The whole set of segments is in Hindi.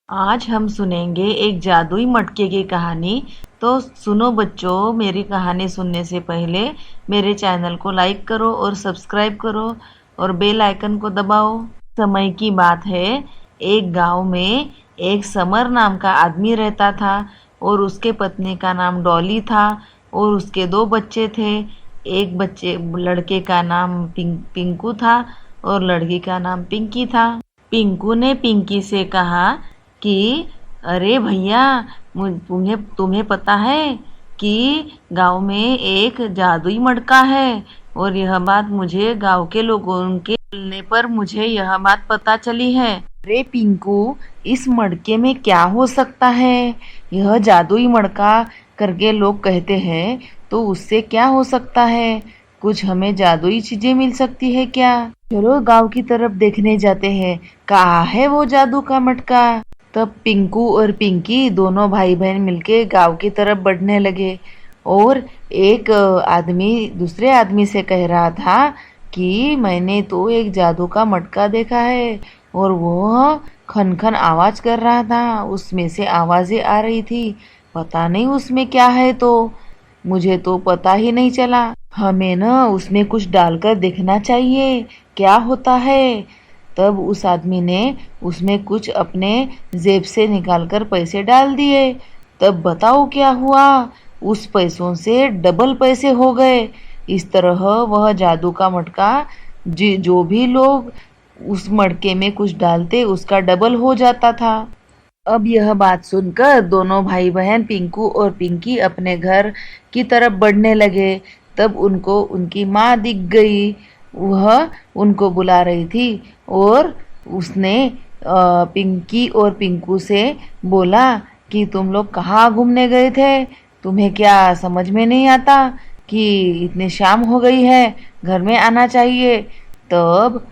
आज हम सुनेंगे एक जादुई मटके की कहानी। तो सुनो बच्चों, मेरी कहानी सुनने से पहले मेरे चैनल को लाइक करो और सब्सक्राइब करो और बेल आइकन को दबाओ। समय की बात है, एक गांव में एक समर नाम का आदमी रहता था और उसके पत्नी का नाम डॉली था और उसके दो बच्चे थे। एक बच्चे लड़के का नाम पिंकू था और लड़की का नाम पिंकी था। पिंकू ने पिंकी से कहा कि अरे भैया, तुम्हें तुम्हें पता है कि गांव में एक जादुई मटका है। और यह बात मुझे गांव के लोगों के बोलने पर मुझे यह बात पता चली है। अरे पिंकू, इस मटके में क्या हो सकता है? यह जादुई मटका करके लोग कहते हैं, तो उससे क्या हो सकता है? कुछ हमें जादुई चीजें मिल सकती है क्या? चलो गांव की तरफ देखने जाते हैं, कहाँ है वो जादू का मटका। तब पिंकू और पिंकी दोनों भाई बहन मिलके गांव की तरफ बढ़ने लगे और एक आदमी दूसरे आदमी से कह रहा था कि मैंने तो एक जादू का मटका देखा है और वो खन खन आवाज कर रहा था, उसमें से आवाजें आ रही थी। पता नहीं उसमें क्या है, तो मुझे तो पता ही नहीं चला। हमें ना उसमें कुछ डालकर देखना चाहिए क्या होता है। तब उस आदमी ने उसमें कुछ अपने जेब से निकालकर पैसे डाल दिए। तब बताओ क्या हुआ, उस पैसों से डबल पैसे हो गए। इस तरह वह जादू का मटका जो भी लोग उस मटके में कुछ डालते उसका डबल हो जाता था। अब यह बात सुनकर दोनों भाई बहन पिंकू और पिंकी अपने घर की तरफ बढ़ने लगे। तब उनको उनकी माँ दिख गई। वह उनको बुला रही थी और उसने पिंकी और पिंकू से बोला कि तुम लोग कहाँ घूमने गए थे? तुम्हें क्या समझ में नहीं आता कि इतनी शाम हो गई है, घर में आना चाहिए। तब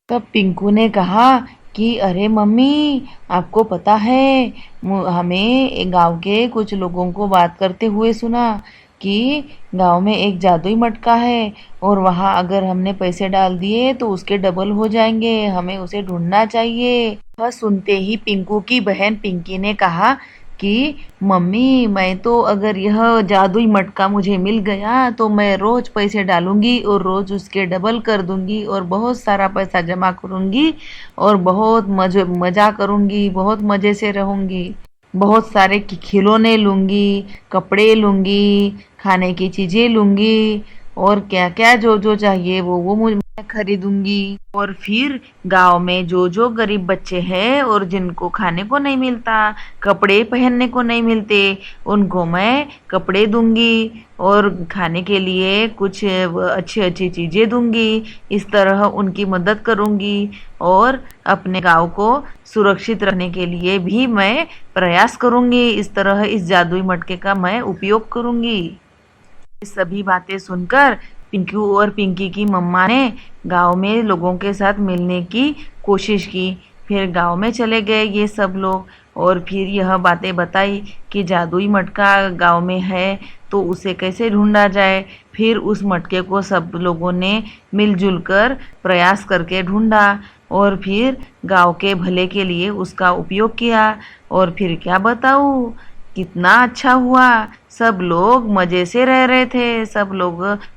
तब पिंकू ने कहा कि अरे मम्मी, आपको पता है, हमें गांव के कुछ लोगों को बात करते हुए सुना कि गांव में एक जादुई मटका है और वहां अगर हमने पैसे डाल दिए तो उसके डबल हो जाएंगे, हमें उसे ढूंढना चाहिए। वह सुनते ही पिंकू की बहन पिंकी ने कहा कि मम्मी, मैं तो अगर यह जादुई मटका मुझे मिल गया तो मैं रोज पैसे डालूंगी और रोज उसके डबल कर दूंगी और बहुत सारा पैसा जमा करूंगी और बहुत मजा करूंगी, बहुत मजे से रहूंगी। बहुत सारे खिलौने लूंगी, कपड़े लूंगी, खाने की चीजें लूंगी और क्या क्या जो जो चाहिए वो मुझे मैं खरीदूंगी। और फिर गांव में जो जो गरीब बच्चे हैं और जिनको खाने को नहीं मिलता, कपड़े पहनने को नहीं मिलते, उनको मैं कपड़े दूंगी और खाने के लिए कुछ अच्छी अच्छी चीजें दूंगी। इस तरह उनकी मदद करूंगी और अपने गांव को सुरक्षित रखने के लिए भी मैं प्रयास करूंगी। इस तरह इस जादुई मटके का मैं उपयोग करूंगी। ये सभी बातें सुनकर पिंकू और पिंकी की मम्मा ने गांव में लोगों के साथ मिलने की कोशिश की। फिर गांव में चले गए ये सब लोग और फिर यह बातें बताई कि जादुई मटका गांव में है तो उसे कैसे ढूंढा जाए। फिर उस मटके को सब लोगों ने मिलजुल कर प्रयास करके ढूंढा और फिर गांव के भले के लिए उसका उपयोग किया। और फिर क्या बताऊं, कितना अच्छा हुआ। सब लोग मजे से रह रहे थे,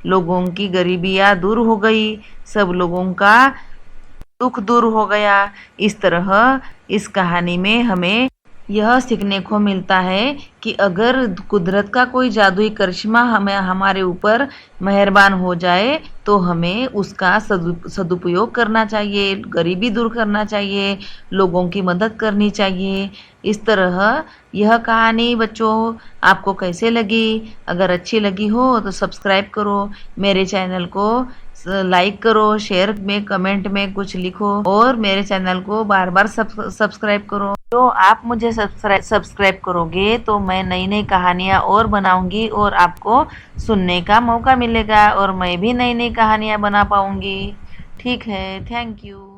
लोगों की गरीबियां दूर हो गई, सब लोगों का दुख दूर हो गया। इस तरह इस कहानी में हमें यह सीखने को मिलता है कि अगर कुदरत का कोई जादुई करिश्मा हमें हमारे ऊपर मेहरबान हो जाए तो हमें उसका सदुपयोग करना चाहिए, गरीबी दूर करना चाहिए, लोगों की मदद करनी चाहिए। इस तरह यह कहानी बच्चों आपको कैसे लगी? अगर अच्छी लगी हो तो सब्सक्राइब करो, मेरे चैनल को लाइक करो, शेयर में कमेंट में कुछ लिखो और मेरे चैनल को बार बार सब्सक्राइब करो। तो आप मुझे सब्सक्राइब करोगे तो मैं नई नई कहानियाँ और बनाऊंगी और आपको सुनने का मौका मिलेगा और मैं भी नई नई कहानियाँ बना पाऊंगी। ठीक है, थैंक यू।